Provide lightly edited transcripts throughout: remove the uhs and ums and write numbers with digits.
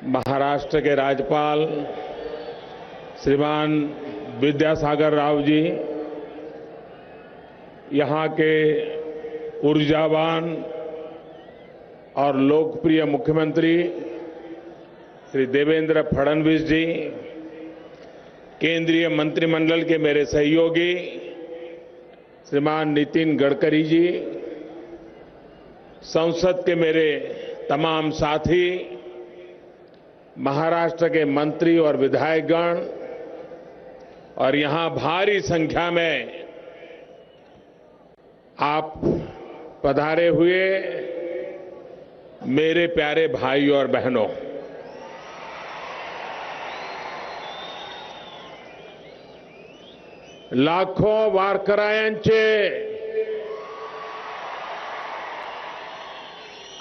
महाराष्ट्र के राज्यपाल श्रीमान विद्यासागर राव जी, यहां के ऊर्जावान और लोकप्रिय मुख्यमंत्री श्री देवेंद्र फडणवीस जी, केंद्रीय मंत्रिमंडल के मेरे सहयोगी श्रीमान नितिन गडकरी जी, संसद के मेरे तमाम साथी, महाराष्ट्र के मंत्री और विधायकगण और यहां भारी संख्या में आप पधारे हुए मेरे प्यारे भाई और बहनों, लाखों वारकऱ्यांचे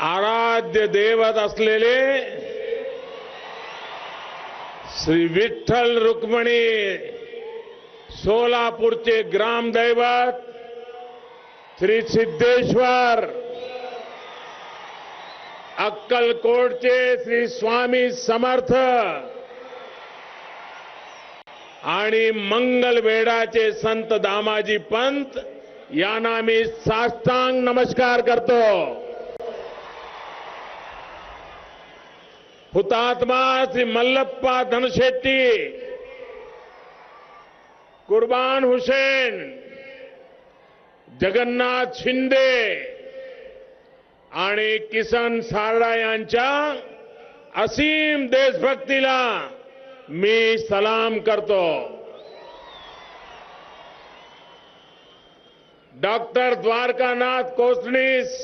आराध्य दैवत असलेले श्री विठ्ठल रुक्मिणी सोलापूरचे ग्रामदैवत श्री सिद्धेश्वर, अक्कलकोटचे श्री स्वामी समर्थ आणि मंगलवेढाचे संत दामाजी पंत यांना मी साष्टांग नमस्कार करतो. हुतात्मा श्री मल्लप्पा धनशेट्टी, कुर्बान हुसेन, जगन्नाथ शिंदे आणि किसन सारडा यांच्या असीम देशभक्तीला मी सलाम करतो. डॉक्टर द्वारकानाथ कोसणीस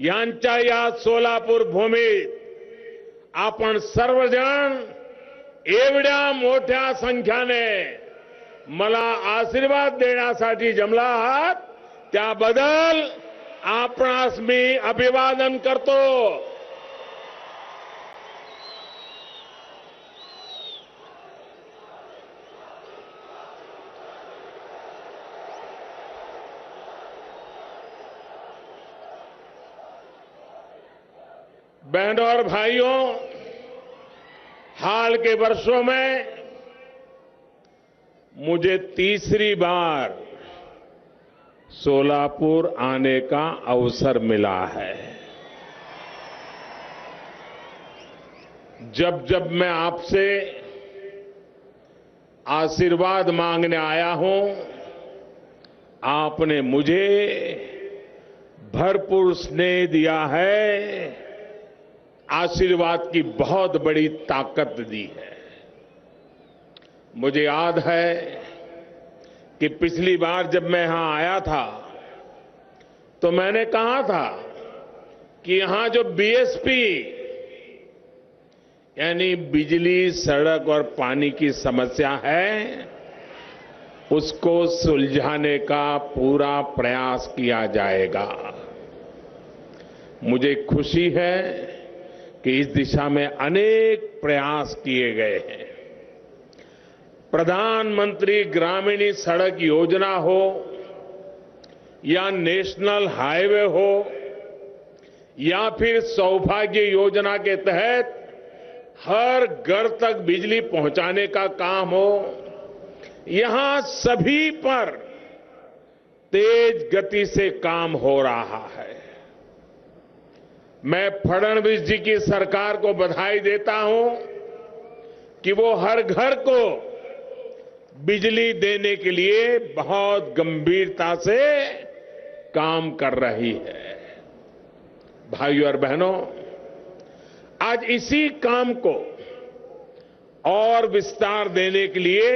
यांच्या या सोलापूर भूमीत आपण सर्वजण एवढ्या मोठ्या संख्येने मला आशीर्वाद देण्यासाठी जमला आहात, त्याबद्दल आपणास मी अभिवादन करतो. बहनों और भाइयों, हाल के वर्षों में मुझे तीसरी बार सोलापुर आने का अवसर मिला है. जब जब मैं आपसे आशीर्वाद मांगने आया हूं, आपने मुझे भरपूर स्नेह दिया है, आशीर्वाद की बहुत बड़ी ताकत दी है. मुझे याद है कि पिछली बार जब मैं यहां आया था तो मैंने कहा था कि यहां जो बीएसपी यानी बिजली, सड़क और पानी की समस्या है, उसको सुलझाने का पूरा प्रयास किया जाएगा. मुझे खुशी है कि इस दिशा में अनेक प्रयास किए गए हैं. प्रधानमंत्री ग्रामीण सड़क योजना हो या नेशनल हाईवे हो या फिर सौभाग्य योजना के तहत हर घर तक बिजली पहुंचाने का काम हो, यहां सभी पर तेज गति से काम हो रहा है. मैं फडणवीस जी की सरकार को बधाई देता हूं कि वो हर घर को बिजली देने के लिए बहुत गंभीरता से काम कर रही है. भाइयों और बहनों, आज इसी काम को और विस्तार देने के लिए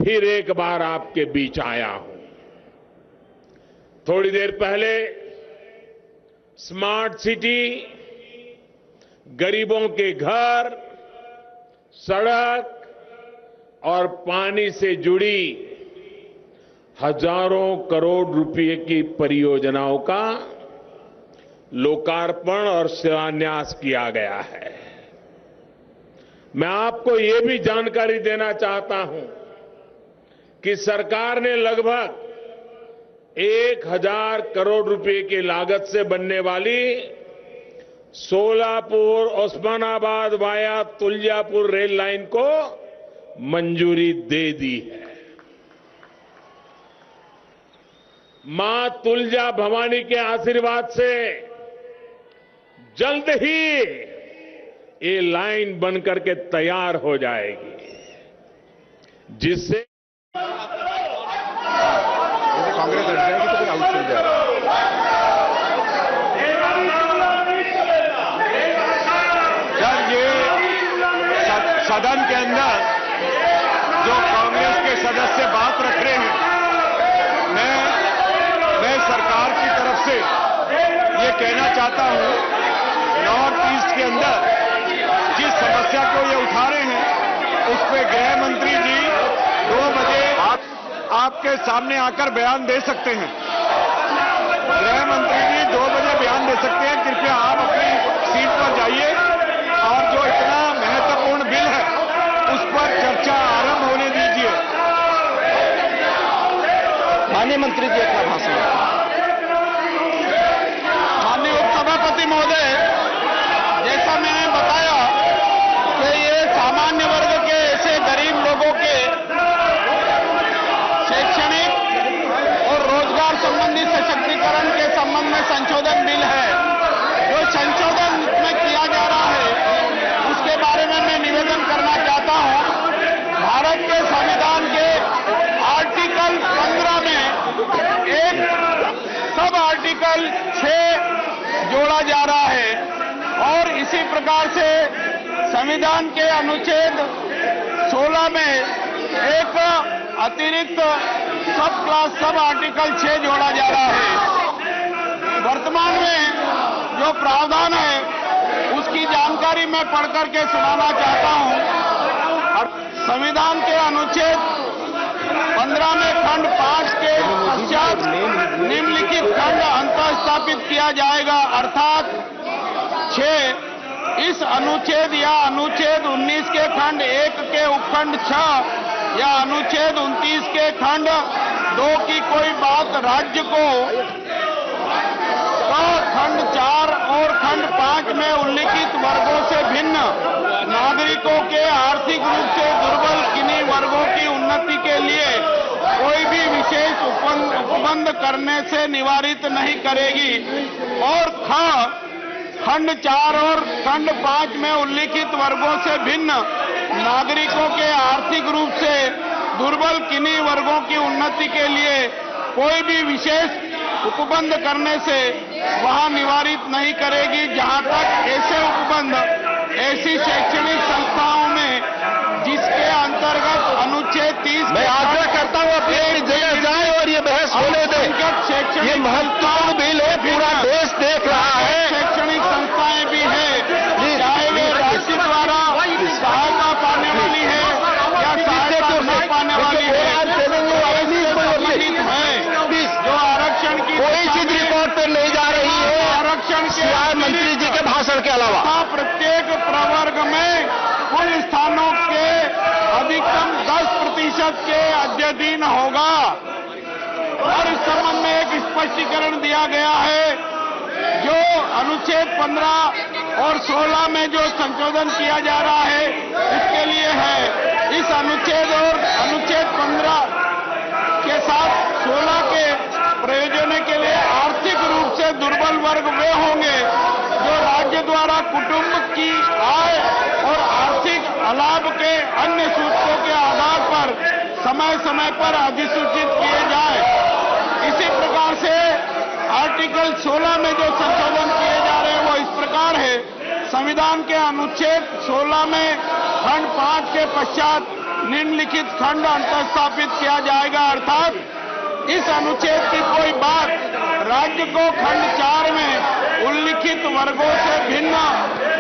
फिर एक बार आपके बीच आया हूं. थोड़ी देर पहले स्मार्ट सिटी, गरीबों के घर, सड़क और पानी से जुड़ी हजारों करोड़ रुपए की परियोजनाओं का लोकार्पण और शिलान्यास किया गया है. मैं आपको ये भी जानकारी देना चाहता हूं कि सरकार ने लगभग 1000 करोड़ रुपए की लागत से बनने वाली Solapur Osmanabad via Tuljapur rail line को मंजूरी दे दी है। मां तुलजा भवानी के आशीर्वाद से जल्द ही ये लाइन बनकर के तैयार हो जाएगी, जिससे कांग्रेस हट जाएगी तो फिर आउट चल जाएगा। सर, ये सदन के अंदर जो कांग्रेस के सदस्य बात रख रहे हैं, मैं सरकार की तरफ से ये कहना चाहता हूं, नॉर्थ ईस्ट के अंदर जिस समस्या को ये उठा रहे हैं उस पे गृह मंत्री जी 2 बजे आपके सामने आकर बयान दे सकते हैं। गृह मंत्री जी 2 बजे बयान दे सकते हैं। कृपया आप अपनी सीट पर जाइए और जो इतना महत्वपूर्ण बिल है उस पर चर्चा आरंभ होने दीजिए। माननीय मंत्री जी अपना भाषण। माननीय उपसभापति महोदय, जैसा मैंने बताया कि ये सामान्य वर्ग के ऐसे गरीब लोगों के शैक्षणिक और रोजगार संबंधी सशक्तिकरण के संबंध में संशोधन बिल है। जो संशोधन में किया जा रहा है उसके बारे में मैं निवेदन करना चाहता हूं। भारत के संविधान के आर्टिकल 15 में एक सब आर्टिकल 6 जोड़ा जा रहा है और इसी प्रकार से संविधान के अनुच्छेद 16 में एक अतिरिक्त सब आर्टिकल 6 जोड़ा जा रहा है। वर्तमान में जो प्रावधान है उसकी जानकारी मैं पढ़कर के सुनाना चाहता हूं। संविधान के अनुच्छेद 15 में खंड 5 के पश्चात निम्नलिखित खंड अंतः स्थापित किया जाएगा, अर्थात 6 इस अनुच्छेद या अनुच्छेद 19 के खंड 1 के उपखंड 6 या अनुच्छेद 29 के खंड 2 की कोई बात राज्य को खंड 4 और खंड 5 में उल्लिखित वर्गों से भिन्न नागरिकों के आर्थिक रूप से दुर्बल किन्हीं वर्गों की उन्नति के लिए कोई भी विशेष उपबंध करने से निवारित नहीं करेगी और खंड 4 और खंड 5 में उल्लिखित वर्गों से भिन्न नागरिकों के आर्थिक रूप से दुर्बल किन्हीं वर्गों की उन्नति के लिए कोई भी विशेष उपबंध करने से वहां निवारित नहीं करेगी, जहां तक ऐसे उपबंध ऐसी शैक्षणिक संस्थाओं में जिसके अंतर्गत अनुच्छेद 30 मैं आग्रह करता हूं अपनी जगह जाए और ये बहस होने दें। ये महत्वपूर्ण बिल है, पूरा देश देख रहा है। शैक्षणिक संस्थाएं भी है, चाहे वे राज्य द्वारा सहायता पाने वाली है या सहायता नहीं पाने वाली है, जो आरक्षण की कोई चीज रिकॉर्ड पर नहीं जा रही है आरक्षण के मंत्री जी के भाषण के अलावा प्रत्येक प्रवर्ग में कुल स्थानों के अधिकतम 10% के अध्ययन होगा और इस संबंध में एक स्पष्टीकरण दिया गया है। जो अनुच्छेद 15 और 16 में जो संशोधन किया जा रहा है इसके लिए है। इस अनुच्छेद और अनुच्छेद 15 के साथ 16 के प्रयोजन के लिए आर्थिक रूप से दुर्बल वर्ग वे होंगे जो राज्य द्वारा कुटुंब की आय और आर्थिक लाभ के अन्य सूचकों के आधार पर समय समय पर अधिसूचित किए जाए। इसी प्रकार से आर्टिकल 16 में जो संशोधन किए जा रहे हैं वो इस प्रकार है। संविधान के अनुच्छेद 16 में खंड 5 के पश्चात निम्नलिखित खंड अंतः स्थापित किया जाएगा, अर्थात इस अनुच्छेद की कोई बात राज्य को खंड 4 में उल्लिखित वर्गों से भिन्न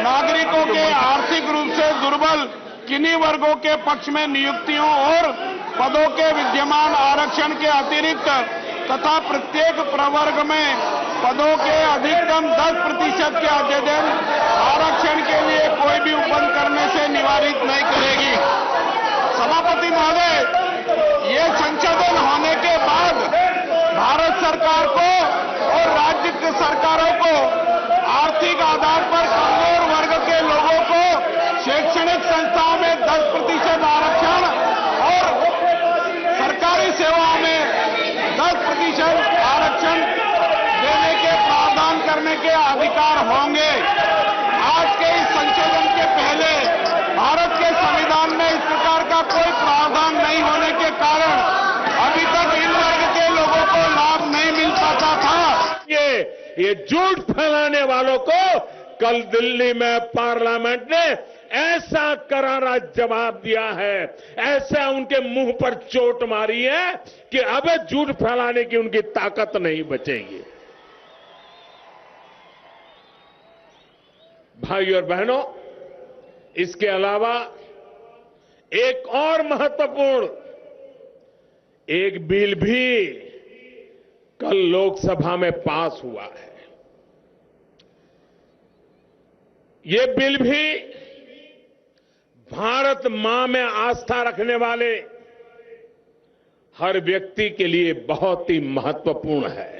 नागरिकों के आर्थिक रूप से दुर्बल किन्हीं वर्गों के पक्ष में नियुक्तियों और पदों के विद्यमान आरक्षण के अतिरिक्त तथा प्रत्येक प्रवर्ग में पदों के अधिकतम 10% के अध्ययन आरक्षण के लिए कोई भी उपबंध करने से निवारित नहीं करेगी। सभापति महोदय, ये संशोधन होने के बाद भारत सरकार को और राज्य सरकारों को आर्थिक आधार पर संस्थाओं में 10% आरक्षण और सरकारी सेवाओं में 10% आरक्षण देने के प्रावधान करने के अधिकार होंगे। आज के इस संशोधन के पहले भारत के संविधान में इस प्रकार का कोई प्रावधान नहीं होने के कारण अभी तक इन वर्ग के लोगों को लाभ नहीं मिल पाता था। ये झूठ फैलाने वालों को कल दिल्ली में पार्लियामेंट ने ऐसा करारा जवाब दिया है, ऐसा उनके मुंह पर चोट मारी है कि अब झूठ फैलाने की उनकी ताकत नहीं बचेगी। भाइयों और बहनों, इसके अलावा एक और महत्वपूर्ण एक बिल भी कल लोकसभा में पास हुआ है। ये बिल भी भारत मां में आस्था रखने वाले हर व्यक्ति के लिए बहुत ही महत्वपूर्ण है।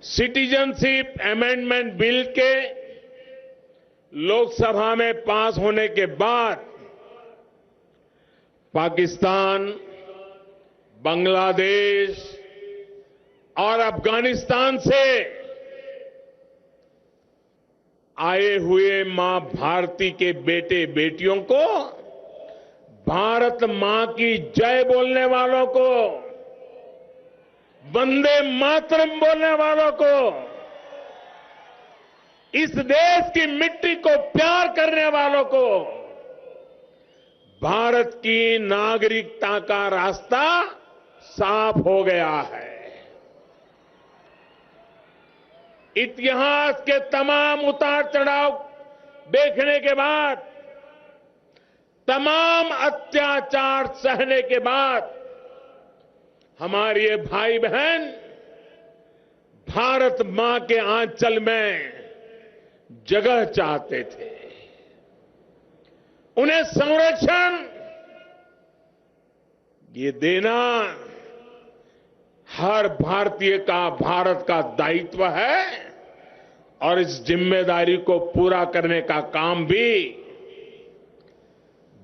सिटीजनशिप अमेंडमेंट बिल के लोकसभा में पास होने के बाद पाकिस्तान, बांग्लादेश और अफगानिस्तान से आए हुए मां भारती के बेटे बेटियों को, भारत मां की जय बोलने वालों को, वंदे मातरम बोलने वालों को, इस देश की मिट्टी को प्यार करने वालों को भारत की नागरिकता का रास्ता साफ हो गया है। इतिहास के तमाम उतार चढ़ाव देखने के बाद, तमाम अत्याचार सहने के बाद हमारे ये भाई बहन भारत मां के आंचल में जगह चाहते थे। उन्हें संरक्षण ये देना हर भारतीय का, भारत का दायित्व है और इस जिम्मेदारी को पूरा करने का काम भी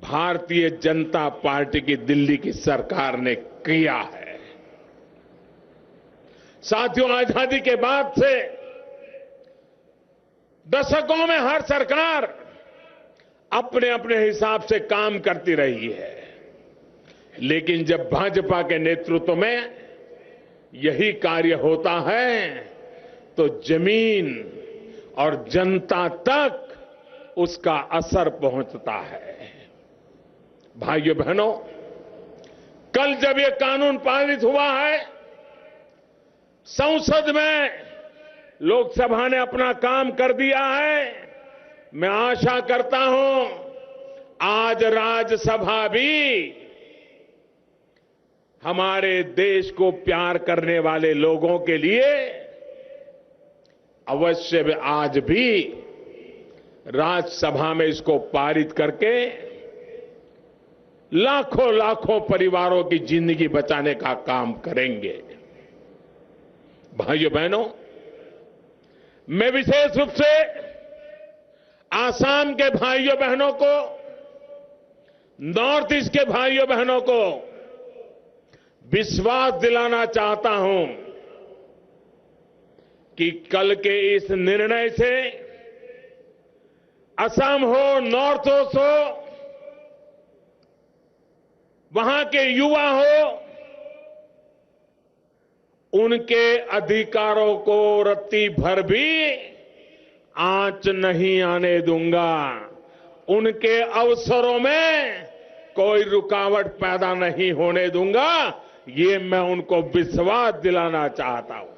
भारतीय जनता पार्टी की दिल्ली की सरकार ने किया है। साथियों, आजादी के बाद से दशकों में हर सरकार अपने अपने हिसाब से काम करती रही है, लेकिन जब भाजपा के नेतृत्व में यही कार्य होता है तो जमीन और जनता तक उसका असर पहुंचता है। भाइयों बहनों, कल जब ये कानून पारित हुआ है, संसद में लोकसभा ने अपना काम कर दिया है। मैं आशा करता हूं आज राज्यसभा भी हमारे देश को प्यार करने वाले लोगों के लिए अवश्य आज भी राज्यसभा में इसको पारित करके लाखों लाखों परिवारों की जिंदगी बचाने का काम करेंगे। भाइयों बहनों, मैं विशेष रूप से आसाम के भाइयों बहनों को, नॉर्थ ईस्ट के भाइयों बहनों को विश्वास दिलाना चाहता हूं कि कल के इस निर्णय से असम हो, नॉर्थ ईस्ट हो, वहां के युवा हो, उनके अधिकारों को रत्ती भर भी आंच नहीं आने दूंगा। उनके अवसरों में कोई रुकावट पैदा नहीं होने दूंगा। ये मैं उनको विश्वास दिलाना चाहता हूं।